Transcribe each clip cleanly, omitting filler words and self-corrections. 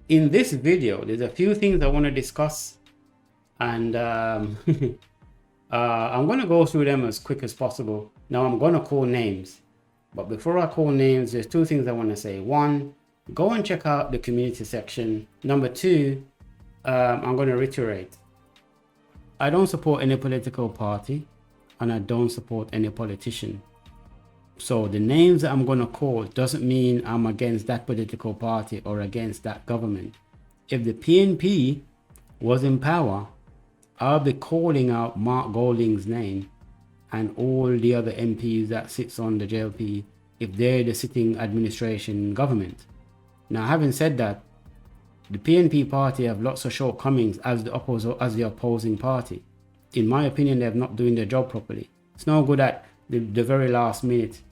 in this video, there's a few things I want to discuss, and I'm going to go through them as quick as possible. Now, I'm going to call names, but before I call names, there's two things I want to say. One, go and check out the community section. Number two, I'm going to reiterate, I don't support any political party, and I don't support any politician. So the names that I'm going to call doesn't mean I'm against that political party or against that government. If the PNP was in power, I'll be calling out Mark Golding's name and all the other MPs that sits on the JLP if they're the sitting administration government. Now, having said that, the PNP party have lots of shortcomings as the opposing party. In my opinion, they're not doing their job properly. It's no good at the very last minute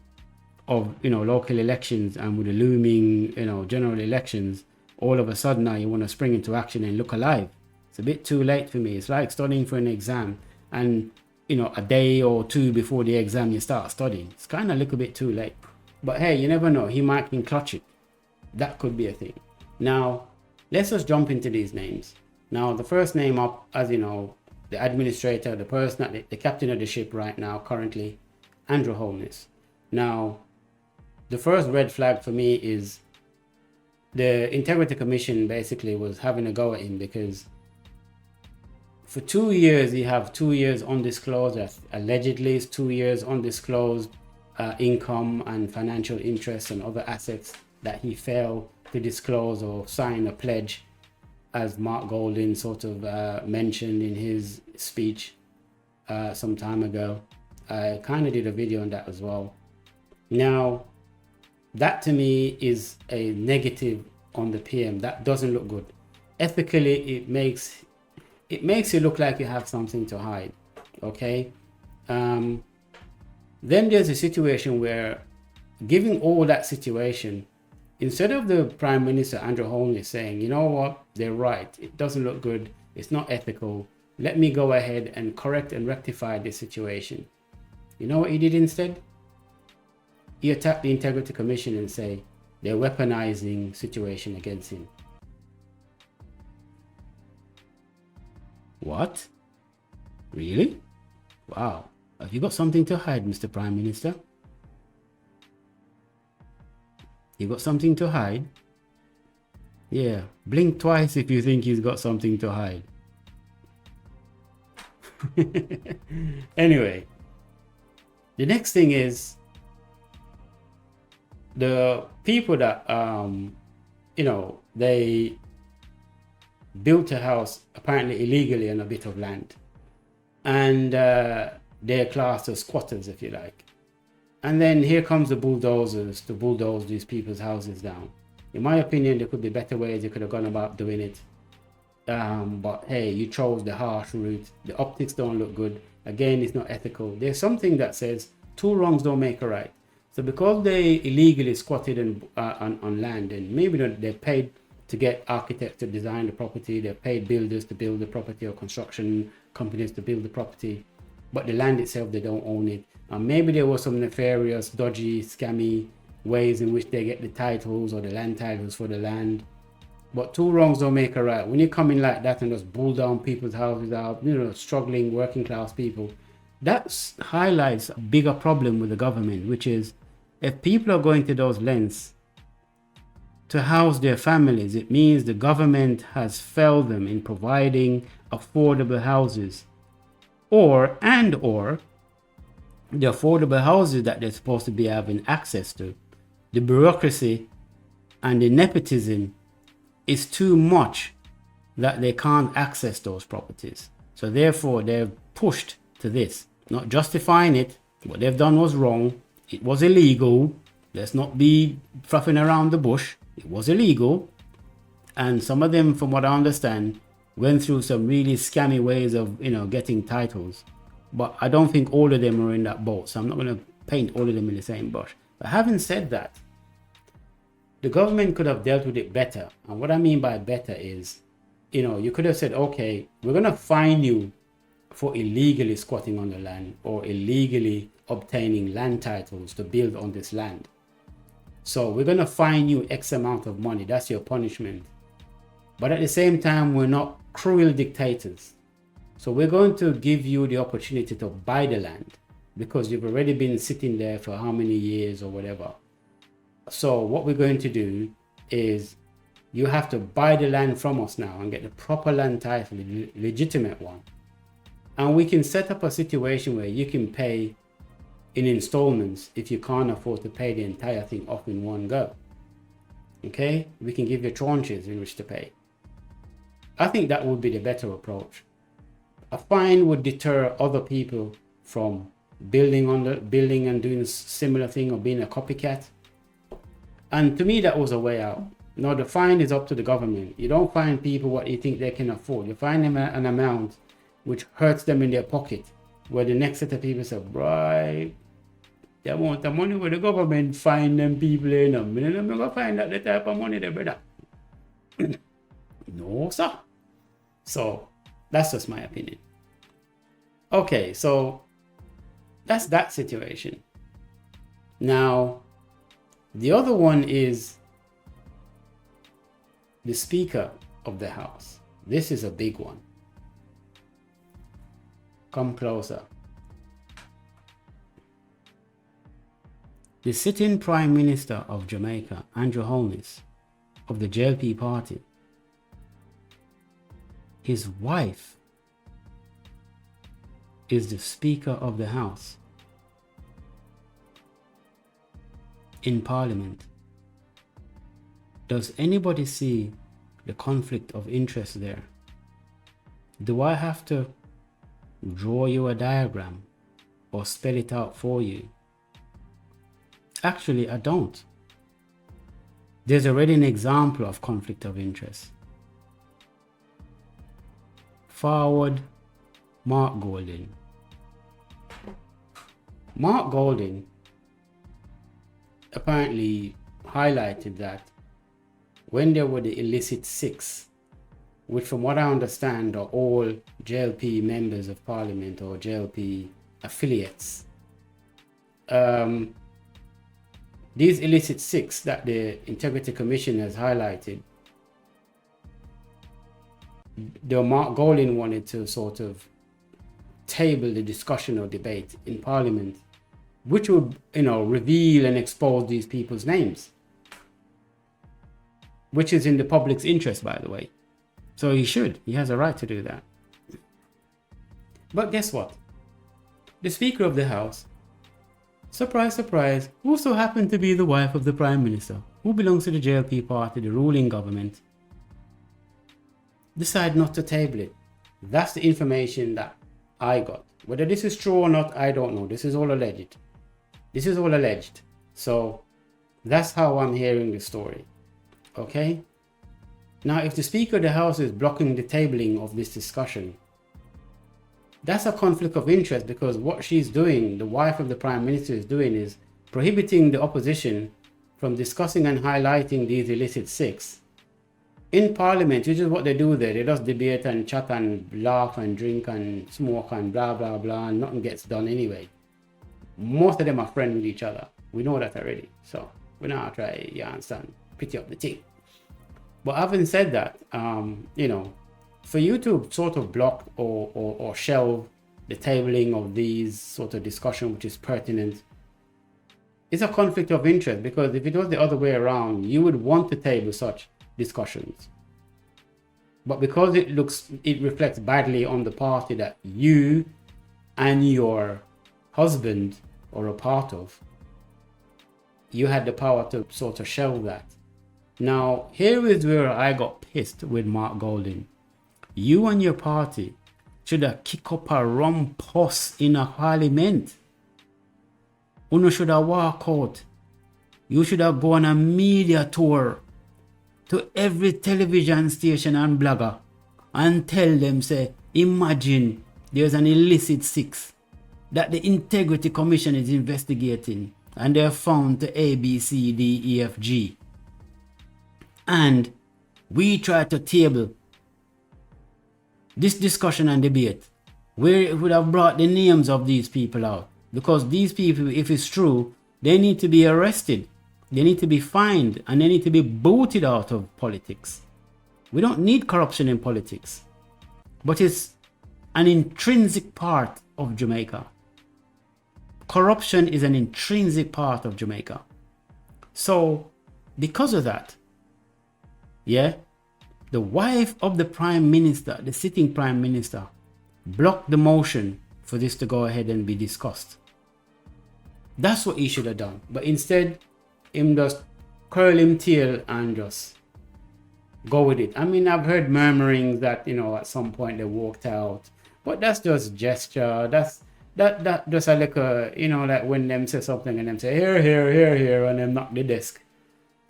of local elections and with the looming general elections, all of a sudden now you want to spring into action and look alive. It's a bit too late for me. It's like studying for an exam and a day or two before the exam you start studying. It's kind of a little bit too late, but hey, you never know, he might can clutch it. That could be a thing. Now let's just jump into these names. Now the first name up, as you know, the administrator, the person, the captain of the ship right now currently, Andrew Holness. Now the first red flag for me is the Integrity Commission basically was having a go at him because for 2 years, you have 2 years undisclosed, allegedly it's 2 years undisclosed income and financial interests and other assets that he failed to disclose or sign a pledge, as Mark Golding sort of mentioned in his speech some time ago. I kind of did a video on that as well. Now, that to me is a negative on the PM. That doesn't look good. Ethically, it makes you look like you have something to hide. Okay. Then there's a situation where, given all that situation, instead of the Prime Minister Andrew Holness saying, you know what, they're right, it doesn't look good, it's not ethical, let me go ahead and correct and rectify this situation, you know what he did instead? He attacked the Integrity Commission and say they're weaponizing situation against him. What? Really? Wow. Have you got something to hide, Mr. Prime Minister? You got something to hide? Yeah, blink twice if you think he's got something to hide. Anyway, the next thing is the people that they built a house apparently illegally on a bit of land, and they're classed as squatters, if you like. And then here comes the bulldozers to bulldoze these people's houses down. In my opinion, there could be better ways you could have gone about doing it. But hey, you chose the harsh route. The optics don't look good. Again, it's not ethical. There's something that says two wrongs don't make a right. So because they illegally squatted on land, and maybe they paid to get architects to design the property, they paid builders to build the property or construction companies to build the property, but the land itself, they don't own it. And maybe there was some nefarious, dodgy, scammy ways in which they get the titles or the land titles for the land. But two wrongs don't make a right. When you come in like that and just bull down people's houses out, struggling working class people, that highlights a bigger problem with the government, which is if people are going to those lengths to house their families, it means the government has failed them in providing affordable houses, or the affordable houses that they're supposed to be having access to, the bureaucracy and the nepotism is too much that they can't access those properties. So therefore they're pushed to this, not justifying it. What they've done was wrong. It was illegal. Let's not be fluffing around the bush. It was illegal. And some of them, from what I understand, went through some really scammy ways of, getting titles. But I don't think all of them are in that boat. So I'm not going to paint all of them in the same brush. But having said that, the government could have dealt with it better. And what I mean by better is, you could have said, okay, we're going to fine you for illegally squatting on the land or illegally obtaining land titles to build on this land. So we're going to fine you X amount of money. That's your punishment. But at the same time, we're not cruel dictators. So we're going to give you the opportunity to buy the land because you've already been sitting there for how many years or whatever. So what we're going to do is you have to buy the land from us now and get the proper land title, the legitimate one. And we can set up a situation where you can pay in installments if you can't afford to pay the entire thing off in one go. Okay, we can give you tranches in which to pay. I think that would be the better approach. A fine would deter other people from building and doing a similar thing or being a copycat. And to me, that was a way out. No, the fine is up to the government. You don't fine people what you think they can afford. You fine them an amount which hurts them in their pocket, where the next set of people say, right, they want the money where the government fine them people in them. And I'm going to find out the type of money they brother. No, sir. So that's just my opinion. Okay, so that's that situation. Now, the other one is the Speaker of the House. This is a big one. Come closer. The sitting Prime Minister of Jamaica, Andrew Holness, of the JLP party, his wife is the Speaker of the House in Parliament. Does anybody see the conflict of interest there? Do I have to draw you a diagram or spell it out for you? Actually, I don't. There's already an example of conflict of interest. Forward, Mark Golding. Mark Golding apparently highlighted that when there were the illicit six, which from what I understand are all JLP members of Parliament or JLP affiliates, these illicit six that the Integrity Commission has highlighted, the Mark Golding wanted to sort of table the discussion or debate in Parliament, which would, reveal and expose these people's names, which is in the public's interest, by the way. So he has a right to do that. But guess what? The Speaker of the House, surprise, surprise, also happened to be the wife of the Prime Minister, who belongs to the JLP party, the ruling government, decide not to table it. That's the information that I got. Whether this is true or not, I don't know. This is all alleged. So that's how I'm hearing the story. Okay? Now, if the Speaker of the House is blocking the tabling of this discussion, that's a conflict of interest, because what she's doing, the wife of the Prime Minister is doing, is prohibiting the opposition from discussing and highlighting these illicit six in Parliament, which is what they do there. They just debate and chat and laugh and drink and smoke and blah, blah, blah, and nothing gets done anyway. Most of them are friends with each other. We know that already. So we're not trying, you understand, pity up the team. But having said that, for you to sort of block or shelve the tabling of these sort of discussion, which is pertinent, it's a conflict of interest, because if it was the other way around, you would want to table such discussions. But because it reflects badly on the party that you and your husband are a part of, you had the power to sort of shelve that. Now, here is where I got pissed with Mark Golding. You and your party should have kicked up a rumpus in a Parliament. You should have walked out. You should have gone on a media tour to every television station and blogger and tell them, say, imagine there's an illicit six that the Integrity Commission is investigating and they're found to A, B, C, D, E, F, G. And we try to table this discussion and debate where it would have brought the names of these people out. Because these people, if it's true, they need to be arrested. They need to be fined and they need to be booted out of politics. We don't need corruption in politics, but it's an intrinsic part of Jamaica. Corruption is an intrinsic part of Jamaica. So because of that, yeah, the wife of the prime minister, the sitting prime minister, blocked the motion for this to go ahead and be discussed. That's what he should have done. But instead, him just curl him tail and just go with it. I mean, I've heard murmurings that, you know, at some point they walked out, but that's just gesture. That just like a, you know, like when them say something and them say here, and them knock the desk.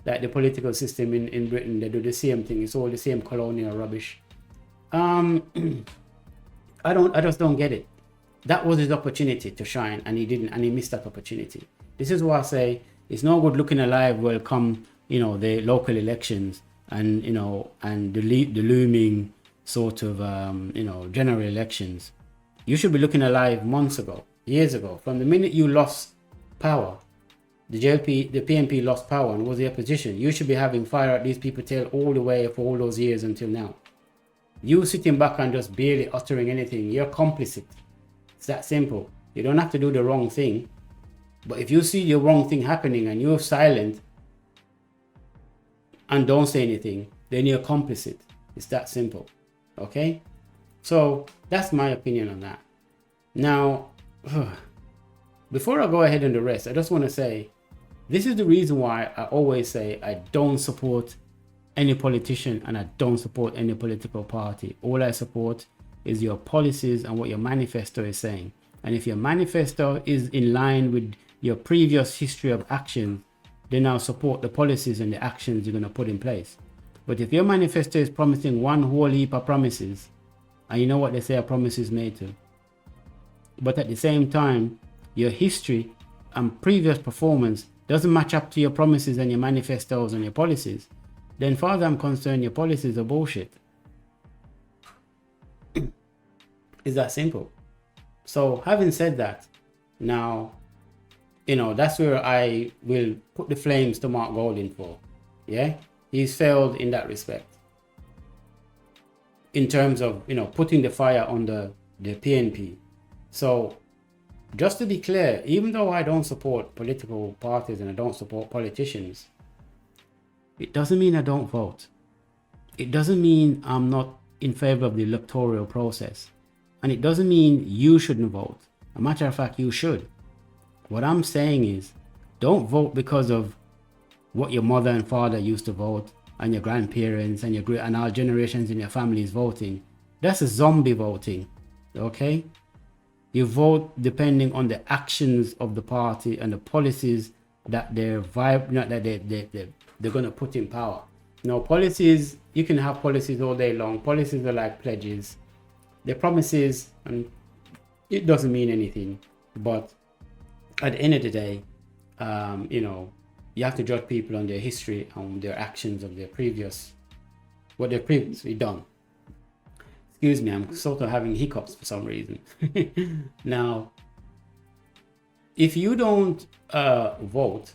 Like the political system in Britain, they do the same thing. It's all the same colonial rubbish. I just don't get it. That was his opportunity to shine, and he didn't, and he missed that opportunity. This is why I say it's no good looking alive will come, you know, the local elections and, you know, and the looming sort of, you know, general elections. You should be looking alive months ago, years ago. From the minute you lost power, the PNP lost power and was the opposition. You should be having fire at these people tail all the way for all those years until now. You sitting back and just barely uttering anything, you're complicit. It's that simple. You don't have to do the wrong thing. But if you see the wrong thing happening and you're silent and don't say anything, then you're complicit. It's that simple. Okay? So that's my opinion on that. Now, before I go ahead and the rest, I just want to say, this is the reason why I always say I don't support any politician and I don't support any political party. All I support is your policies and what your manifesto is saying. And if your manifesto is in line with your previous history of action, then I'll support the policies and the actions you're going to put in place. But if your manifesto is promising one whole heap of promises, and you know what they say, a promise is made to, but at the same time, your history and previous performance doesn't match up to your promises and your manifestos and your policies, then far as I'm concerned, your policies are bullshit. It's that simple. So having said that, now, you know, that's where I will put the flames to Mark Golding for. Yeah, he's failed in that respect. In terms of, you know, putting the fire on the PNP. So just to be clear, even though I don't support political parties and I don't support politicians, it doesn't mean I don't vote. It doesn't mean I'm not in favor of the electoral process. And it doesn't mean you shouldn't vote. As a matter of fact, you should. What I'm saying is, don't vote because of what your mother and father used to vote, and your grandparents and and our generations in your family is voting. That's a zombie voting. Okay? You vote depending on the actions of the party and the policies that they're going to put in power. Now, policies, you can have policies all day long. Policies are like pledges. They're promises, and it doesn't mean anything. But at the end of the day, you know, you have to judge people on their history and their actions of their what they've previously done. Excuse me, I'm sort of having hiccups for some reason. Now, if you don't vote,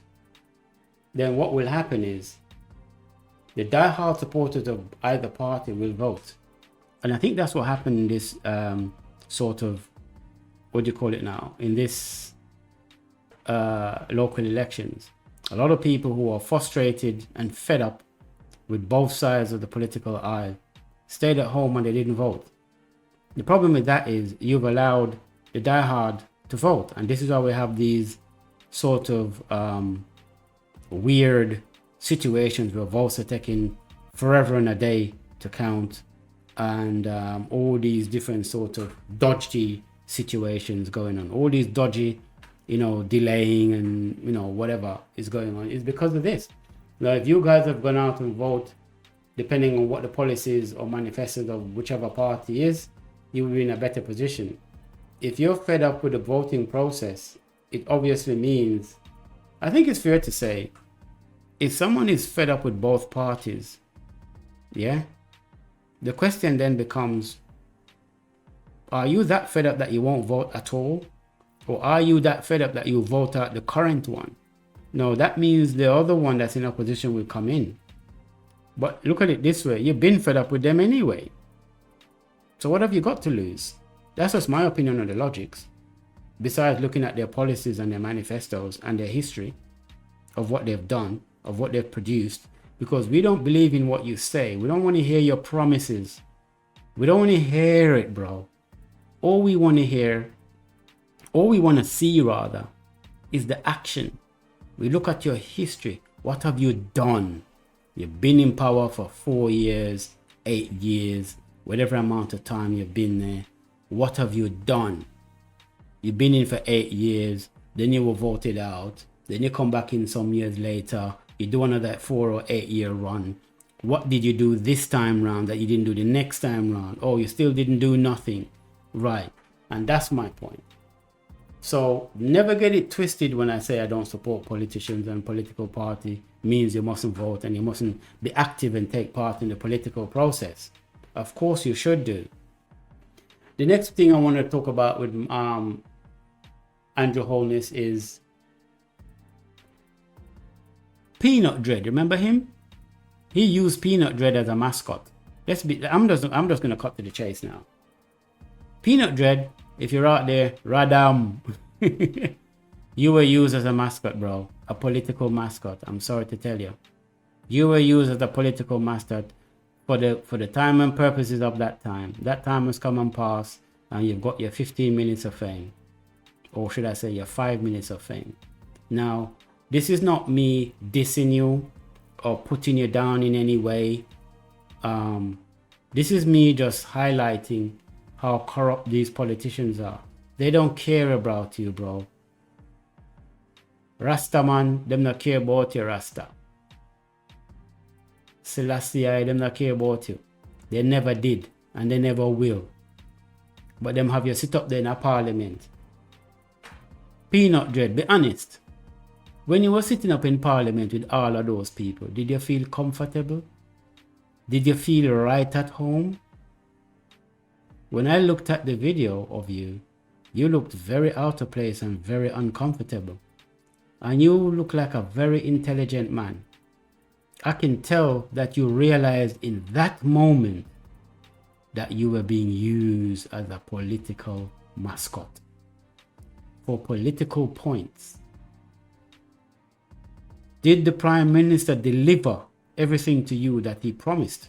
then what will happen is the diehard supporters of either party will vote. And I think that's what happened in this sort of, what do you call it now? In this local elections. A lot of people who are frustrated and fed up with both sides of the political aisle stayed at home and they didn't vote. The problem with that is you've allowed the diehard to vote. And this is why we have these sort of weird situations where votes are taking forever and a day to count, and all these different sort of dodgy situations going on. All these dodgy, you know, delaying and, you know, whatever is going on is because of this. Now, if you guys have gone out and vote, depending on what the policies or manifestos of whichever party is, you will be in a better position. If you're fed up with the voting process, it obviously means, I think it's fair to say, if someone is fed up with both parties, yeah, the question then becomes, are you that fed up that you won't vote at all? Or are you that fed up that you vote out the current one? No, that means the other one that's in opposition will come in. But look at it this way, you've been fed up with them anyway. So what have you got to lose? That's just my opinion on the logics. Besides looking at their policies and their manifestos and their history of what they've done, of what they've produced, because we don't believe in what you say. We don't want to hear your promises. We don't want to hear it, bro. All we want to hear, all we want to see rather, is the action. We look at your history. What have you done? You've been in power for 4 years, 8 years, whatever amount of time you've been there. What have you done? You've been in for 8 years, then you were voted out, then you come back in some years later, you do another 4 or 8 year run. What did you do this time round that you didn't do the next time round? Oh, you still didn't do nothing. Right. And that's my point. So never get it twisted when I say I don't support politicians and political party means you mustn't vote and you mustn't be active and take part in the political process. Of course you should do. The next thing I want to talk about with Andrew Holness is Peanut Dread. Remember him? He used Peanut Dread as a mascot. I'm just gonna cut to the chase now. Peanut Dread, if you're out there, Radam, you were used as a mascot, bro. A political mascot. I'm sorry to tell you. You were used as a political mascot for the time and purposes of that time. That time has come and passed, and you've got your 15 minutes of fame. Or should I say your 5 minutes of fame. Now, this is not me dissing you or putting you down in any way. This is me just highlighting how corrupt these politicians are. They don't care about you, bro. Rasta man, them not care about you, Rasta. Selassie, them not care about you. They never did, and they never will. But them have you sit up there in a parliament. Peanut Dread, be honest. When you were sitting up in parliament with all of those people, did you feel comfortable? Did you feel right at home? When I looked at the video of you, you looked very out of place and very uncomfortable. And you look like a very intelligent man. I can tell that you realized in that moment that you were being used as a political mascot for political points. Did the Prime Minister deliver everything to you that he promised?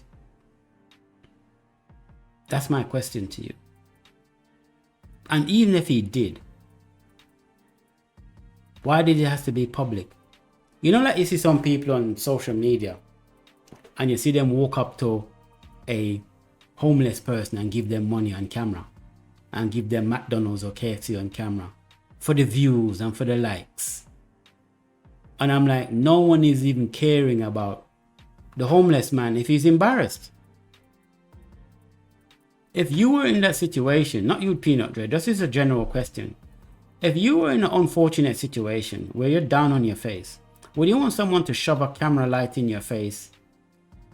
That's my question to you. And even if he did, why did it have to be public? You know, like you see some people on social media and you see them walk up to a homeless person and give them money on camera and give them McDonald's or KFC on camera for the views and for the likes. And I'm like, no one is even caring about the homeless man if he's embarrassed. If you were in that situation, not you, Peanut Dread, this is a general question. If you were in an unfortunate situation where you're down on your face, would you want someone to shove a camera light in your face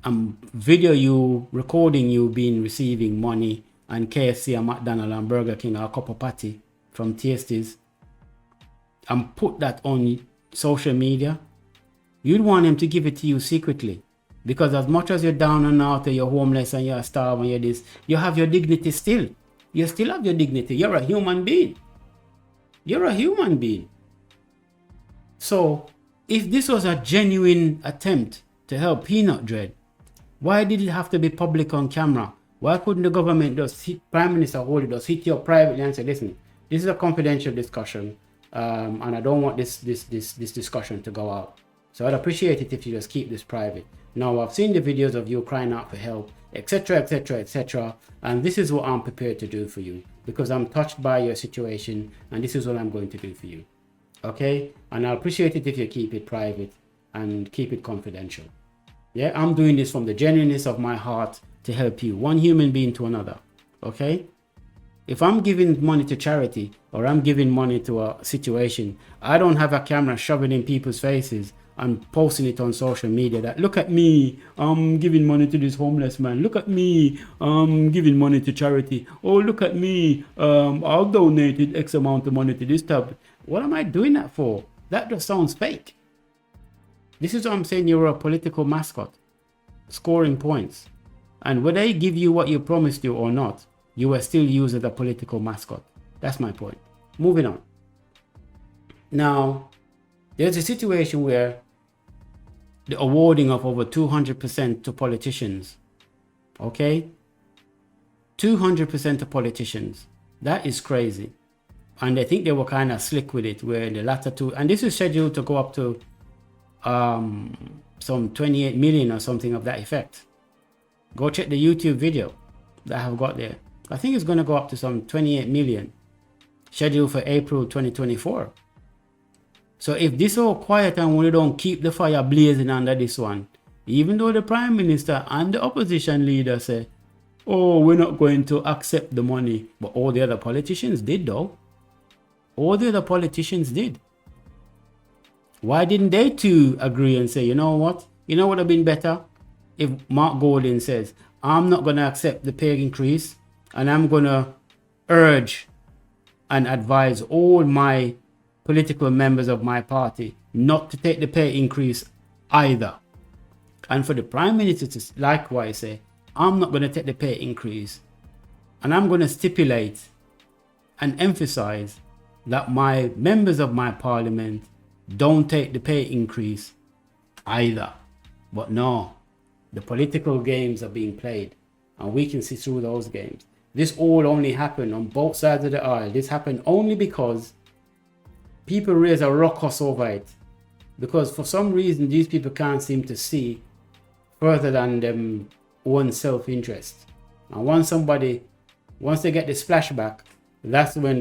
and video you, recording you receiving money and KFC and McDonald's and Burger King or a cup of patty from Tasties and put that on social media? You'd want them to give it to you secretly. Because as much as you're down and out and you're homeless and you're starved and you're this, you have your dignity still. You still have your dignity. You're a human being. You're a human being. So, if this was a genuine attempt to help Peanut Dread, why did it have to be public on camera? Why couldn't the government just Prime Minister hold it, just hit you up privately and say, listen, this is a confidential discussion, and I don't want this discussion to go out. So I'd appreciate it if you just keep this private. Now, I've seen the videos of you crying out for help, etc., etc., etc., and this is what I'm prepared to do for you because I'm touched by your situation, and this is what I'm going to do for you. Okay? And I'll appreciate it if you keep it private and keep it confidential. Yeah, I'm doing this from the genuineness of my heart to help you, one human being to another. Okay? If I'm giving money to charity or I'm giving money to a situation, I don't have a camera shoving in people's faces and posting it on social media that, look at me, I'm giving money to this homeless man. Look at me, I'm giving money to charity. Oh, look at me, I've donated X amount of money to this type. What am I doing that for? That just sounds fake. This is what I'm saying, you're a political mascot. scoring points. And whether they give you what you promised you or not, you were still used as a political mascot. That's my point. Moving on. Now, there's a situation where the awarding of over 200% to politicians. Okay? 200% to politicians. That is crazy. And I think they were kind of slick with it, where the latter two, and this is scheduled to go up to some 28 million or something of that effect. Go check the YouTube video that I have got there. I think it's going to go up to some 28 million, scheduled for April 2024. So if this all quiet and we don't keep the fire blazing under this one, even though the Prime Minister and the opposition leader say, oh, we're not going to accept the money, but all the other politicians did though. All the other politicians did. Why didn't they too agree and say, you know what? You know what would have been better? If Mark Golding says, I'm not going to accept the pay increase, and I'm going to urge and advise all my political members of my party not to take the pay increase either. And for the Prime Minister to likewise say, I'm not going to take the pay increase, and I'm going to stipulate and emphasize that my members of my parliament don't take the pay increase either. But no, the political games are being played, and we can see through those games. This all only happened on both sides of the aisle. This happened only because people raise a ruckus over it. Because for some reason, these people can't seem to see further than them own self-interest. And once they get the splashback, that's when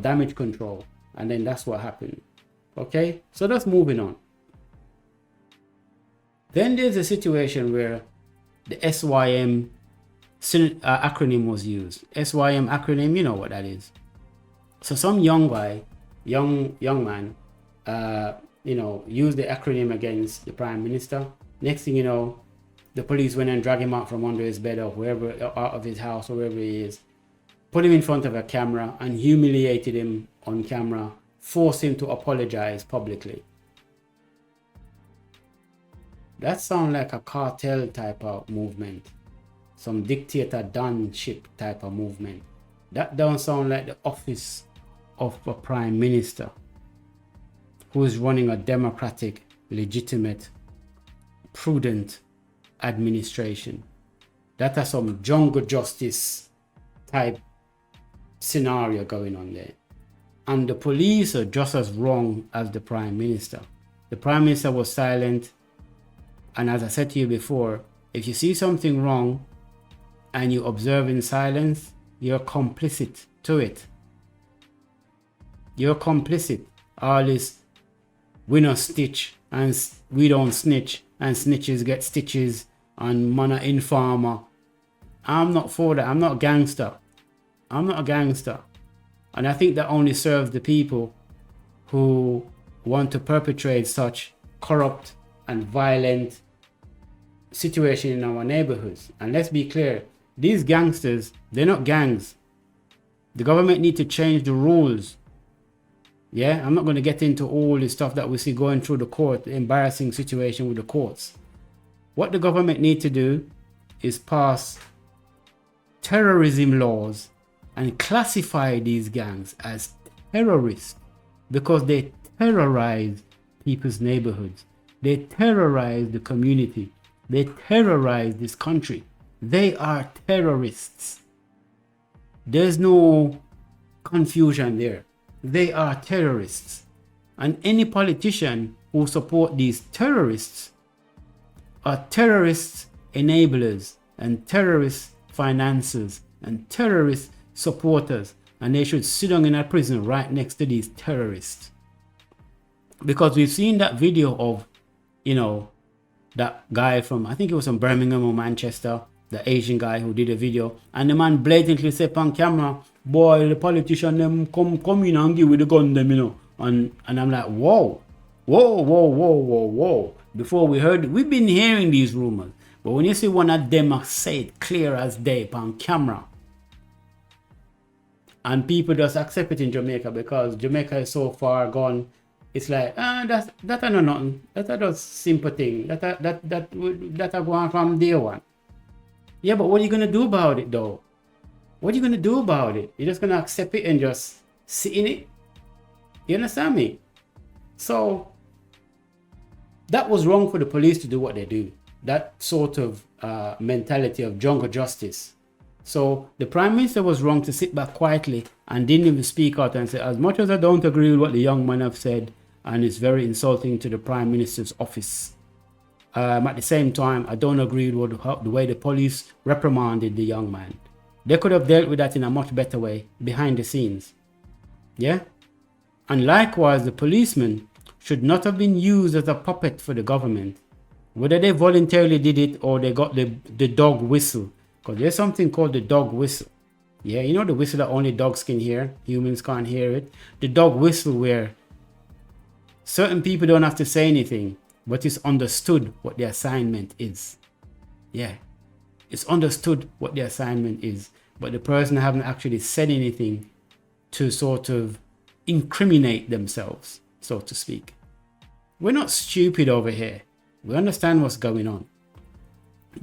damage control. And then that's what happened. Okay, so that's moving on. Then there's a situation where the SYM acronym was used. SYM acronym, you know what that is. So some young guy, young man, used the acronym against the Prime Minister. Next thing you know, the police went and dragged him out from under his bed or wherever, out of his house or wherever he is, put him in front of a camera and humiliated him on camera, forced him to apologize publicly. That sounds like a cartel type of movement, some dictator donship type of movement. That don't sound like the office of a prime minister who is running a democratic, legitimate, prudent administration. That has some jungle justice type scenario going on there. And the police are just as wrong as the prime minister. The prime minister was silent. And as I said to you before, if you see something wrong and you observe in silence, you're complicit to it. You're complicit. All this, we no stitch and we don't snitch and snitches get stitches and man a informer. I'm not for that. I'm not a gangster. I'm not a gangster. And I think that only serves the people who want to perpetrate such corrupt and violent situation in our neighborhoods. And let's be clear, these gangsters, they're not gangs. The government need to change the rules. Yeah, I'm not going to get into all the stuff that we see going through the court, the embarrassing situation with the courts. What the government need to do is pass terrorism laws and classify these gangs as terrorists, because they terrorize people's neighborhoods. They terrorize the community. They terrorize this country. They are terrorists. There's no confusion there. They are terrorists. And any politician who support these terrorists are terrorist enablers and terrorist financiers and terrorist supporters. And they should sit down in a prison right next to these terrorists. Because we've seen that video of, that guy from, I think it was from Birmingham or Manchester, the Asian guy who did a video, and the man blatantly said on camera, boy, the politician them come in and give with the gun them, and I'm like, whoa. Before we've been hearing these rumors, but when you see one of them say it clear as day on camera, and people just accept it in Jamaica because Jamaica is so far gone it's like, that are no nothing. That are just simple thing. That are going from day one. Yeah, but what are you gonna do about it though? What are you gonna do about it? You're just gonna accept it and just sit in it? You understand me? So that was wrong for the police to do what they do. That sort of mentality of jungle justice. So the Prime Minister was wrong to sit back quietly and didn't even speak out and say, as much as I don't agree with what the young man have said, and it's very insulting to the Prime Minister's office, at the same time, I don't agree with the way the police reprimanded the young man. They could have dealt with that in a much better way behind the scenes. Yeah? And likewise, the policemen should not have been used as a puppet for the government. Whether they voluntarily did it or they got the dog whistle. Because there's something called the dog whistle. Yeah, you know the whistle that only dogs can hear. Humans can't hear it. The dog whistle where certain people don't have to say anything, but it's understood what the assignment is. Yeah, it's understood what the assignment is. But the person haven't actually said anything to sort of incriminate themselves, so to speak. We're not stupid over here. We understand what's going on.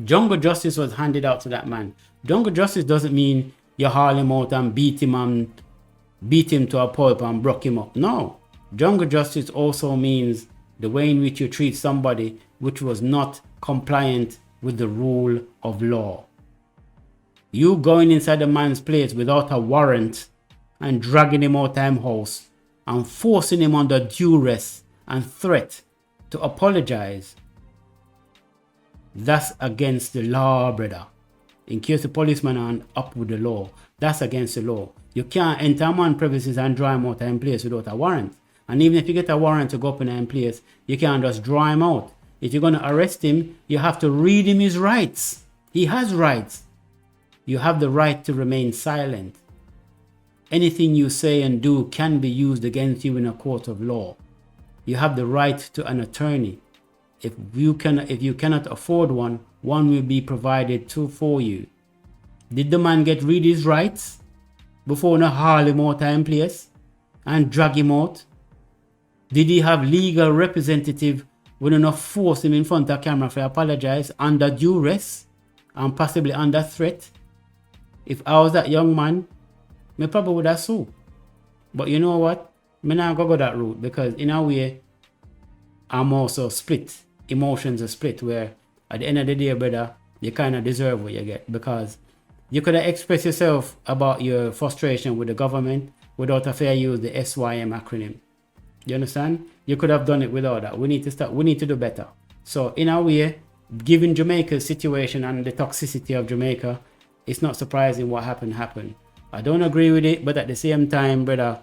Jungle justice was handed out to that man. Jungle justice doesn't mean you haul him out and beat him to a pulp and broke him up. No. Jungle justice also means the way in which you treat somebody which was not compliant with the rule of law. You going inside a man's place without a warrant and dragging him out of his house and forcing him under duress and threat to apologize. That's against the law, brother. In case the policeman aren't up with the law, that's against the law. You can't enter a man's premises and draw him out of his place without a warrant. And even if you get a warrant to go up in his place, you can't just draw him out. If you're going to arrest him, you have to read him his rights. He has rights. You have the right to remain silent. Anything you say and do can be used against you in a court of law. You have the right to an attorney. If you cannot afford one, one will be provided for you. Did the man get read his rights before no haul him out of his place and drag him out? Did he have legal representative when not force him in front of camera for apologize under duress and possibly under threat? If I was that young man, me probably would have sued. But you know what? Me not go that route because in a way, I'm also split. Emotions are split where at the end of the day, brother, you kind of deserve what you get because you could have expressed yourself about your frustration with the government without a fair use the SYM acronym. You understand? You could have done it without that. We need to start. We need to do better. So in a way, given Jamaica's situation and the toxicity of Jamaica, it's not surprising what happened. I don't agree with it, but at the same time, brother,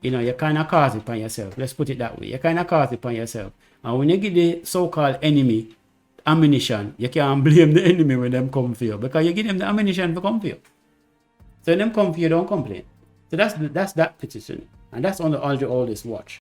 you know, you kind of cause it upon yourself. Let's put it that way. You kind of cause it upon yourself. And when you give the so-called enemy ammunition, you can't blame the enemy when them come for you because you give them the ammunition to come for you. So when them come for you, don't complain. So that's that petition. And that's on the Aldrich Oldest watch.